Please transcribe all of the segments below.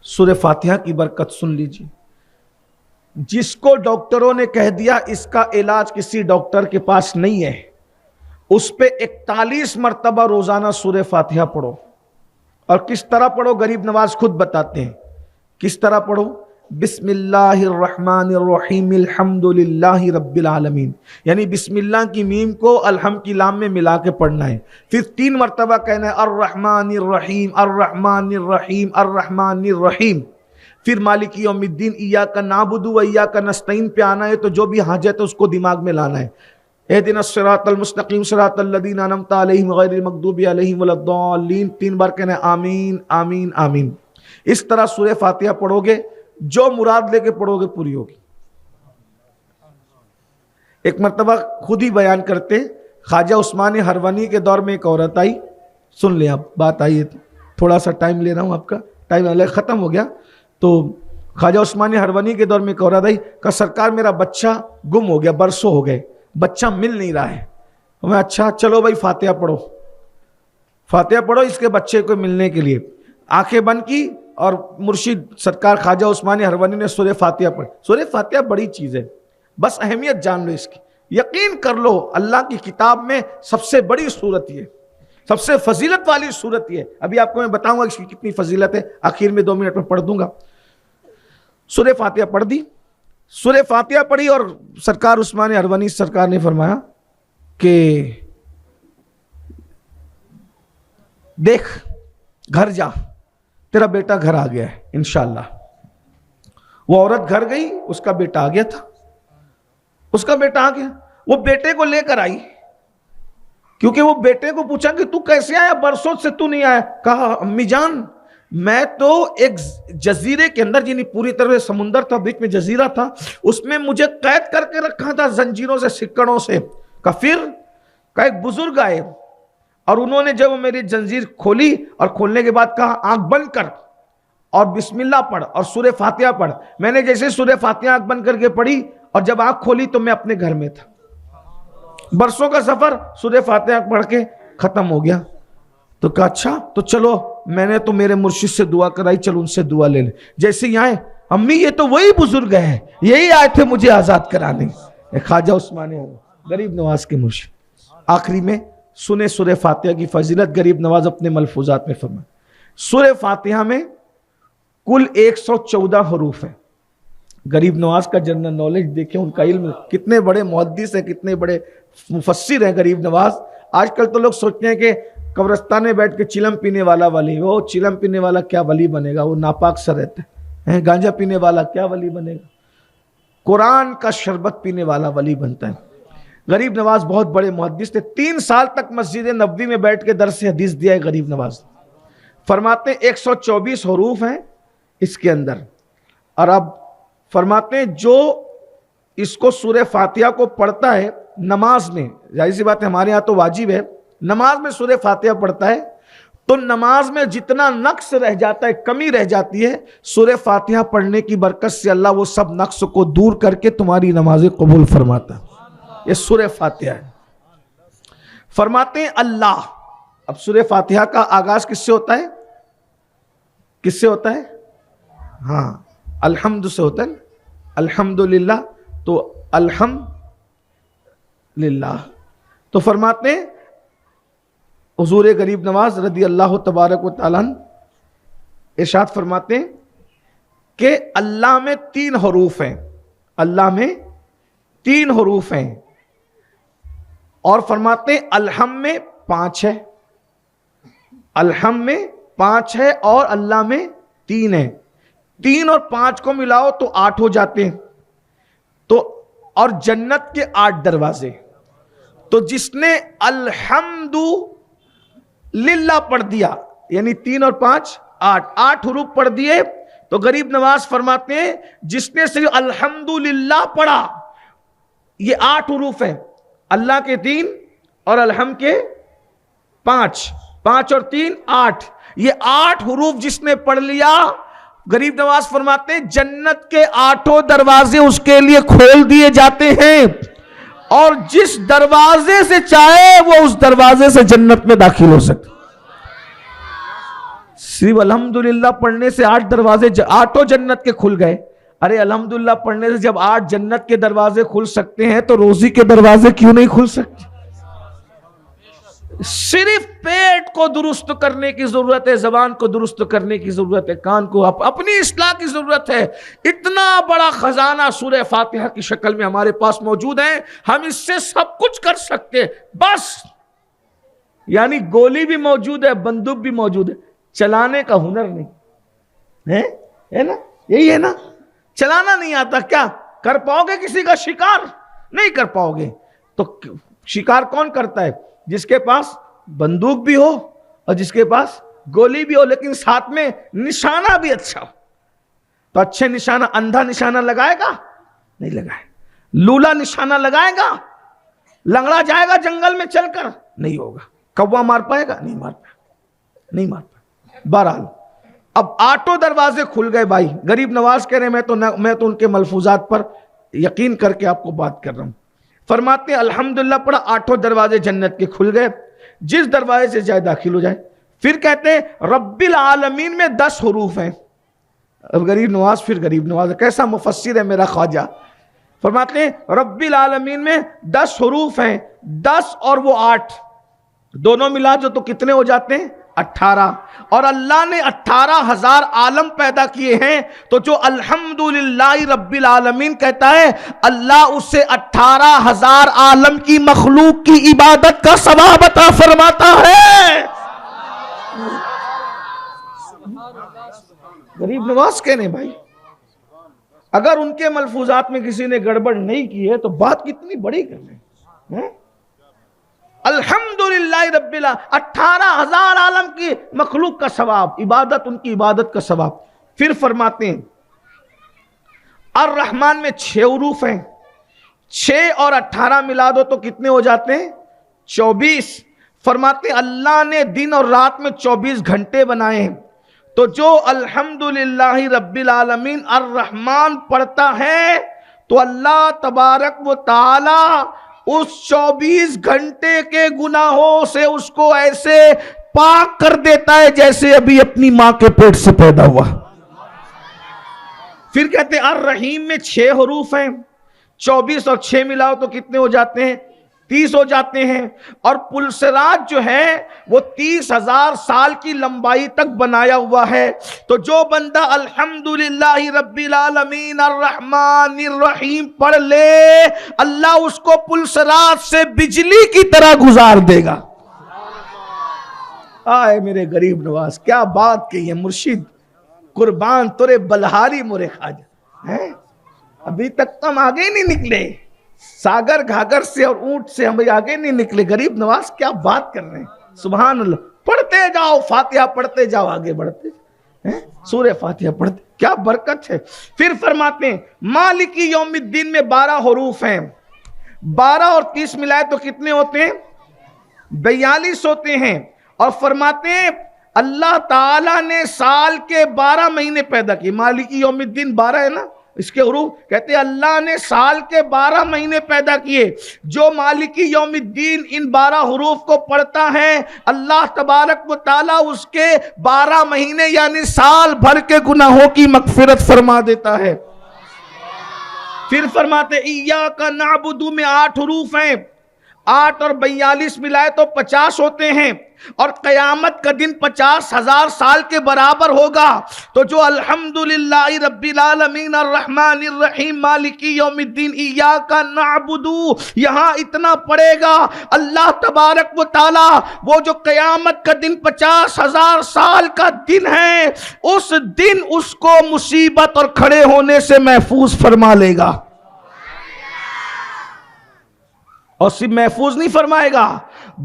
سورہ فاتحہ کی برکت سن لیجیے. جس کو ڈاکٹروں نے کہہ دیا اس کا علاج کسی ڈاکٹر کے پاس نہیں ہے، اس پہ 41 مرتبہ روزانہ سورہ فاتحہ پڑھو. اور کس طرح پڑھو؟ غریب نواز خود بتاتے ہیں کس طرح پڑھو. بسم اللہ الرحمن الرحیم الحمد للہ رب العالمین، یعنی بسم اللہ کی میم کو الحمد کی لام میں ملا کے پڑھنا ہے. پھر 3 مرتبہ کہنا ہے الرحمن الرحیم الرحمن الرحیم الرحمن الرحیم. پھر مالک یوم الدین ایاک نعبد و ایاک نستعین پہ آنا ہے، تو جو بھی حاجت ہے اس کو دماغ میں لانا ہے. اہدنا الصراط المستقیم صراط الذین انعمت علیہم غیر المغضوب علیہم ولا الضالین. 3 بار کہنا ہے آمین آمین آمین. اس طرح سورہ فاتحہ پڑھو گے، جو مراد لے کے پڑھو گے پوری ہوگی. ایک مرتبہ خود ہی بیان کرتے، خواجہ عثمان ہروانی کے دور میں ایک عورت آئی. سن لیں آپ، بات آئی ہے، تھوڑا سا ٹائم لے رہا ہوں آپ کا، ٹائم ختم ہو گیا. تو خواجہ عثمان ہروانی کے دور میں ایک عورت آئی، کہا سرکار میرا بچہ گم ہو گیا، برسوں ہو گئے، بچہ مل نہیں رہا ہے. میں اچھا چلو بھائی فاتحہ پڑھو، فاتحہ پڑھو اس کے بچے کو ملنے کے لیے. آنکھیں بند کی اور مرشد سرکار خواجہ عثمان ہروانی نے سورہ فاتحہ پڑھی. سورہ فاتحہ بڑی چیز ہے، بس اہمیت جان لو اس کی، یقین کر لو اللہ کی کتاب میں سب سے بڑی سورت یہ، سب سے فضیلت والی سورت یہ. ابھی آپ کو میں بتاؤں گا اس کی کتنی فضیلت ہے، آخر میں 2 منٹ میں پڑھ دوں گا. سورہ فاتحہ پڑھ دی، سورہ فاتحہ پڑھی، اور سرکار عثمان ہروانی سرکار نے فرمایا کہ دیکھ گھر جا، تیرا بیٹا گھر آ گیا ہے انشاءاللہ. وہ عورت گھر گئی، اس کا بیٹا آ گیا تھا، اس کا بیٹا آ گیا. وہ بیٹے کو لے کر آئی، کیونکہ وہ بیٹے کو پوچھا کہ تو کیسے آیا، برسوں سے تو نہیں آیا. کہا امی جان میں تو ایک جزیرے کے اندر، یعنی پوری طرح سمندر تھا، بیچ میں جزیرہ تھا، اس میں مجھے قید کر کے رکھا تھا زنجیروں سے سکڑوں سے. کہا پھر؟ کہا ایک بزرگ آئے اور انہوں نے جب میری زنجیر کھولی اور کھولنے کے بعد کہا آنکھ بند کر اور بسم اللہ پڑھ اور سورہ فاتحہ پڑھ. میں نے جیسے سورہ فاتحہ آنکھ بند کر کے پڑھی اور جب آنکھ کھولی تو میں اپنے گھر میں تھا. برسوں کا سفر سورہ فاتحہ پڑھ کے ختم ہو گیا. تو کہا اچھا تو چلو، میں نے تو میرے مرشد سے دعا کرائی، چلو ان سے دعا لے لیں. جیسے ہی آئے، امی یہ تو وہی بزرگ ہیں، یہی آئے تھے مجھے آزاد کرانے. خواجہ عثمان غریب نواز کے مرشد. آخری میں سنے سورہ فاتحہ کی فضیلت، غریب نواز اپنے ملفوظات میں فرمائے. سورہ فاتحہ میں کل 114 حروف ہیں. غریب نواز کا جنرل نالج دیکھیں، ان کا علم، کتنے بڑے محدث ہیں، کتنے بڑے مفسر ہیں غریب نواز. آج کل تو لوگ سوچتے ہیں کہ قبرستان میں بیٹھ کے چلم پینے والا ولی، وہ چلم پینے والا کیا ولی بنے گا، وہ ناپاک سا رہتا ہے. گانجا پینے والا کیا ولی بنے گا، قرآن کا شربت پینے والا ولی بنتا ہے. غریب نواز بہت بڑے محدث تھے. 3 سال تک مسجد نبوی میں بیٹھ کے درس حدیث دیا ہے غریب نواز. فرماتے ہیں 124 حروف ہیں اس کے اندر. اور اب فرماتے ہیں جو اس کو سورہ فاتحہ کو پڑھتا ہے نماز میں، ظاہر سی بات ہے ہمارے ہاں تو واجب ہے، نماز میں سورہ فاتحہ پڑھتا ہے تو نماز میں جتنا نقص رہ جاتا ہے، کمی رہ جاتی ہے، سورہ فاتحہ پڑھنے کی برکت سے اللہ وہ سب نقص کو دور کر کے تمہاری نمازیں قبول فرماتا ہے. یہ سورہ فاتحہ ہے. فرماتے ہیں اللہ. اب سورہ فاتحہ کا آغاز کس سے ہوتا ہے؟ کس سے ہوتا ہے؟ ہاں الحمد سے ہوتا ہے. الحمدللہ، تو الحمد للہ. تو فرماتے ہیں حضور غریب نواز رضی اللہ تبارک و تعالیٰ ارشاد فرماتے ہیں کہ اللہ میں 3 حروف ہیں، اللہ میں 3 حروف ہیں. اور فرماتے ہیں الحم میں 5 ہے، الحم میں 5 ہے اور اللہ میں 3 ہے. 3 اور 5 کو ملاؤ تو 8 ہو جاتے ہیں. تو اور جنت کے 8 دروازے. تو جس نے الحمد للہ پڑھ دیا، یعنی 3 اور 5 8 حروف پڑھ دیے، تو غریب نواز فرماتے ہیں جس نے صرف الحمدللہ پڑھا، یہ 8 حروف ہیں، اللہ کے 3 اور الحمد کے 5 اور 3 8، یہ 8 حروف جس نے پڑھ لیا، غریب نواز فرماتے ہیں جنت کے 8 دروازے اس کے لیے کھول دیے جاتے ہیں، اور جس دروازے سے چاہے وہ اس دروازے سے جنت میں داخل ہو سکتے. صرف الحمدللہ پڑھنے سے 8 دروازے 8 جنت کے کھل گئے. ارے الحمدللہ پڑھنے سے جب 8 جنت کے دروازے کھل سکتے ہیں تو روزی کے دروازے کیوں نہیں کھل سکتے؟ صرف پیٹ کو درست کرنے کی ضرورت ہے, زبان کو درست کرنے کی ضرورت ہے, کان کو اپنی اصلاح کی ضرورت ہے. اتنا بڑا خزانہ سورہ فاتحہ کی شکل میں ہمارے پاس موجود ہے, ہم اس سے سب کچھ کر سکتے, بس یعنی گولی بھی موجود ہے, بندوق بھی موجود ہے, چلانے کا ہنر نہیں ہے نا, یہی ہے نا, چلانا نہیں آتا. کیا کر پاؤ گے کسی کا شکار؟ نہیں کر پاؤ گے. تو شکار کون کرتا ہے؟ جس کے پاس بندوق بھی ہو اور جس کے پاس گولی بھی ہو, لیکن ساتھ میں نشانہ بھی اچھا ہو. تو اچھے نشانہ, اندھا نشانہ لگائے گا؟ نہیں لگائے. لولا نشانہ لگائے گا؟ لنگڑا جائے گا جنگل میں چل کر؟ نہیں ہوگا. کوا مار پائے گا؟ نہیں مار پائے, نہیں مار پائے. بہرحال اب 8 دروازے کھل گئے. بھائی غریب نواز کہہ رہے ہیں میں تو ان کے ملفوظات پر یقین کر کے آپ کو بات کر رہا ہوں. فرماتے ہیں الحمدللہ پڑھا, 8 دروازے جنت کے کھل گئے, جس دروازے سے جائے داخل ہو جائے. پھر کہتے ہیں رب العالمین میں 10 حروف ہیں. اب غریب نواز پھر غریب نواز کیسا مفسر ہے میرا خواجہ. فرماتے ہیں رب العالمین میں 10 حروف ہیں, 10 اور وہ 8 دونوں ملا جو تو کتنے ہو جاتے ہیں؟ 18. اور اللہ نے 18,000 عالم پیدا کیے ہیں. تو جو الحمدللہ رب العالمین کہتا ہے, اللہ اس سے 18,000 عالم کی مخلوق کی عبادت کا ثواب عطا فرماتا ہے. غریب نواز کہنے بھائی, اگر ان کے ملفوظات میں کسی نے گڑبڑ نہیں کی ہے تو بات کتنی بڑی کر رہے ہیں. الحمدللہ رب العالمین 18,000 عالم کی مخلوق کا ثواب, عبادت, ان کی عبادت کا ثواب. پھر فرماتے ہیں الرحمن میں 6 حروف ہیں, 6 اور 18 ملا دو تو کتنے ہو جاتے ہیں؟ 24. فرماتے ہیں اللہ نے دن اور رات میں 24 گھنٹے بنائے ہیں. تو جو الحمدللہ رب العالمین الرحمن پڑھتا ہے تو اللہ تبارک و تعالی اس 24 گھنٹے کے گناہوں سے اس کو ایسے پاک کر دیتا ہے جیسے ابھی اپنی ماں کے پیٹ سے پیدا ہوا. پھر کہتے ہیں الرحیم میں 6 حروف ہیں, 24 اور 6 ملاؤ تو کتنے ہو جاتے ہیں؟ 30 ہو جاتے ہیں. اور پلسرات جو ہے وہ 30,000 سال کی لمبائی تک بنایا ہوا ہے. تو جو بندہ الحمدللہ رب العالمین الرحمن الرحیم پڑھ لے, اللہ اس کو پلسرات سے بجلی کی طرح گزار دے گا. آئے میرے غریب نواز, کیا بات کہی ہے مرشد, قربان تورے بلہاری مورے خواجہ. ابھی تک تو ہم آگے نہیں نکلے, ساگر گھاگر سے اور اونٹ سے ہم آگے نہیں نکلے. غریب نواز کیا بات کر رہے ہیں, سبحان اللہ. پڑھتے جاؤ, فاتحہ پڑھتے جاؤ, آگے بڑھتے سورہ فاتحہ پڑھتے, کیا برکت ہے. پھر فرماتے ہیں مالکی یوم الدین میں 12 حروف ہیں, 12 اور 30 ملائے تو کتنے ہوتے ہیں؟ 42 ہوتے ہیں. اور فرماتے ہیں اللہ تعالیٰ نے سال کے 12 مہینے پیدا کیے. مالکی یوم الدین 12 ہے نا, اس کے حروف کہتے ہیں اللہ نے سال کے 12 مہینے پیدا کیے. جو مالکی یوم الدین ان 12 حروف کو پڑھتا ہے, اللہ تبارک و تعالیٰ اس کے 12 مہینے یعنی سال بھر کے گناہوں کی مغفرت فرما دیتا ہے. پھر فرماتے ایاک نعبد میں 8 حروف ہیں, 8 اور 42 ملائے تو 50 ہوتے ہیں. اور قیامت کا دن 50,000 سال کے برابر ہوگا. تو جو الحمدللہ رب العالمین الرحمن الرحیم مالکی یوم الدین ایاک نعبد یہاں اتنا پڑے گا, اللہ تبارک و تعالی وہ جو قیامت کا دن 50,000 سال کا دن ہے, اس دن اس کو مصیبت اور کھڑے ہونے سے محفوظ فرما لے گا. اور صرف محفوظ نہیں فرمائے گا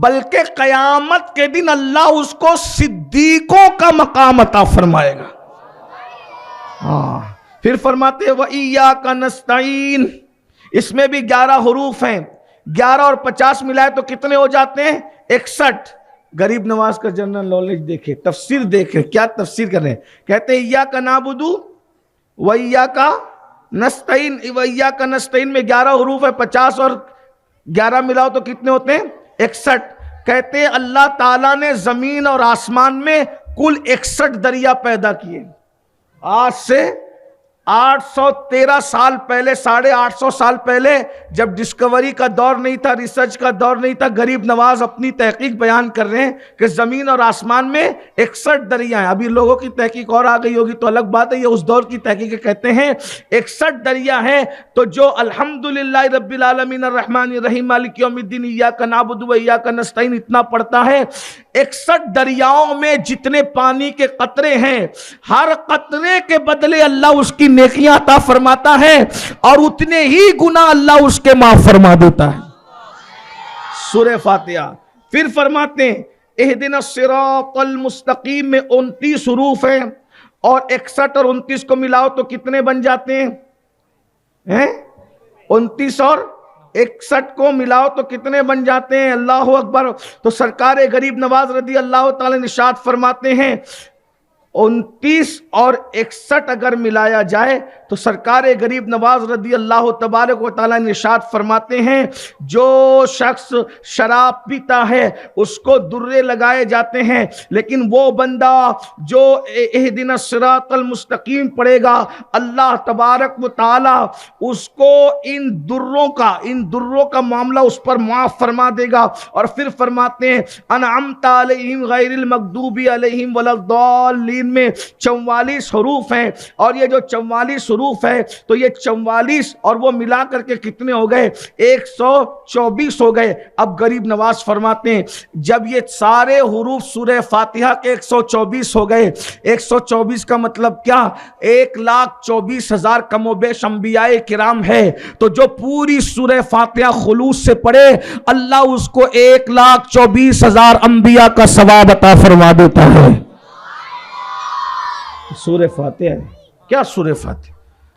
بلکہ قیامت کے دن اللہ اس کو صدیقوں کا مقام عطا فرمائے گا. پھر فرماتے ہیں وَإِيَّاكَ نَسْتَعِينُ, اس میں بھی 11 حروف ہیں, 11 اور 50 ملائے تو کتنے ہو جاتے ہیں؟ 61. غریب نواز کا جنرل نالج دیکھے, تفسیر دیکھے, کیا تفسیر کر رہے ہیں. کہتے ہیں ایاک نعبد وایاک نستعین, وایاک نستعین میں 11 حروف ہے, 50 اور 11 ملاؤ تو کتنے ہوتے ہیں؟ 61. کہتے ہیں اللہ تعالیٰ نے زمین اور آسمان میں کل 61 دریا پیدا کیے. آج سے 813 سال پہلے، 850 سال پہلے، جب ڈسکوری کا دور نہیں تھا، ریسرچ کا دور نہیں تھا، غریب نواز اپنی تحقیق بیان کر رہے ہیں کہ زمین اور آسمان میں 61 دریا ہیں. ابھی لوگوں کی تحقیق اور آ گئی ہوگی تو الگ بات ہے، یہ اس دور کی تحقیق کہتے ہیں 61 دریا ہیں. تو جو الحمدللہ رب العالمین الرحمن الرحیم مالک یوم الدین ایاک نعبد و ایاک نستعین اتنا پڑھتا ہے، 61 دریاؤں میں جتنے پانی کے قطرے ہیں، ہر قطرے کے بدلے اللہ اس کی نیکیاں عطا فرماتا ہے اور اتنے ہی گناہ اللہ اس کے معاف فرما دیتا ہے. سورہ فاتحہ. پھر فرماتے ہیں اہدنا الصراط المستقیم میں 29 حروف ہیں اور 61 اور 29 کو ملاؤ تو کتنے بن جاتے ہیں؟ 29 اور 61 کو ملاؤ تو کتنے بن جاتے ہیں؟ اللہ اکبر. تو سرکار غریب نواز رضی اللہ تعالی ارشاد فرماتے ہیں 29 اور 61 اگر ملایا جائے تو سرکار غریب نواز رضی اللہ تبارک و تعالیٰ نے ارشاد فرماتے ہیں جو شخص شراب پیتا ہے اس کو درے لگائے جاتے ہیں، لیکن وہ بندہ جو اہدنا الصراط المستقیم پڑھے گا اللہ تبارک و تعالیٰ اس کو ان دروں کا معاملہ اس پر معاف فرما دے گا. اور پھر فرماتے ہیں انعمت علیہم غیر المغضوب علیہم ولا الضالین میں 44 حروف ہیں، اور یہ جو 44 حروف ہے تو یہ 44 اور وہ ملا کر کے کتنے ہو گئے؟ 124 ہو گئے. اب غریب نواز فرماتے ہیں جب یہ سارے حروف سورہ فاتحہ کے 124 ہو گئے، 124 کا مطلب کیا؟ 1,24,000 کم و بیش انبیاء کرام ہے. تو جو پوری سورہ فاتحہ خلوص سے پڑھے اللہ اس کو 1,24,000 انبیاء کا ثواب عطا فرما دیتا ہے. سورہ فاتحہ ہے. کیا سورہ فاتحہ؟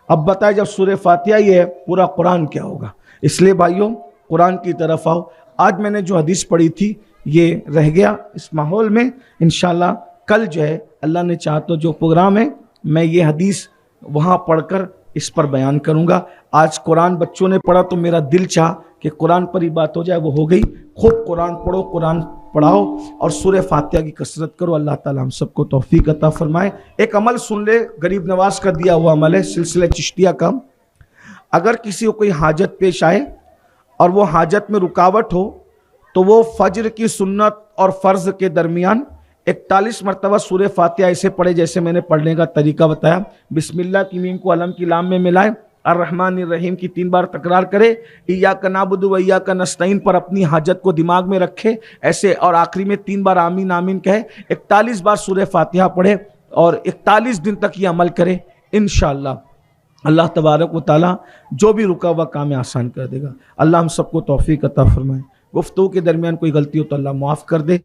اب بتائیں جب سورہ فاتحہ یہ ہے پورا قرآن کیا ہوگا؟ اس لیے بھائیوں قرآن کی طرف آؤ. آج میں نے جو حدیث پڑھی تھی یہ رہ گیا اس ماحول میں. انشاءاللہ کل جو ہے اللہ نے چاہا تو جو پروگرام ہے میں یہ حدیث وہاں پڑھ کر اس پر بیان کروں گا. آج قرآن بچوں نے پڑھا تو میرا دل چاہا کہ قرآن پر ہی بات ہو جائے، وہ ہو گئی. خوب قرآن پڑھو، قرآن پڑھاؤ اور سورہ فاتحہ کی کثرت کرو. اللہ تعالی ہم سب کو توفیق عطا فرمائے. ایک عمل سن لے، غریب نواز کا دیا ہوا عمل ہے سلسلہ چشتیہ کا. اگر کسی کو کوئی حاجت پیش آئے اور وہ حاجت میں رکاوٹ ہو تو وہ فجر کی سنت اور فرض کے درمیان 41 مرتبہ سورہ فاتحہ ایسے پڑھے جیسے میں نے پڑھنے کا طریقہ بتایا. بسم اللہ کی میم کو علم کی لام میں ملائے، الرحمن الرحیم کی 3 بار تکرار کرے، ایاک نعبد و ایاک نستعین پر اپنی حاجت کو دماغ میں رکھے ایسے، اور آخری میں 3 بار آمین آمین کہے. 41 بار سورہ فاتحہ پڑھے اور 41 دن تک یہ عمل کرے. انشاءاللہ اللہ تبارک و تعالی جو بھی رکا ہوا کام آسان کر دے گا. اللہ ہم سب کو توفیق عطا فرمائے. گفتگو کے درمیان کوئی غلطی ہو تو اللہ معاف کر دے.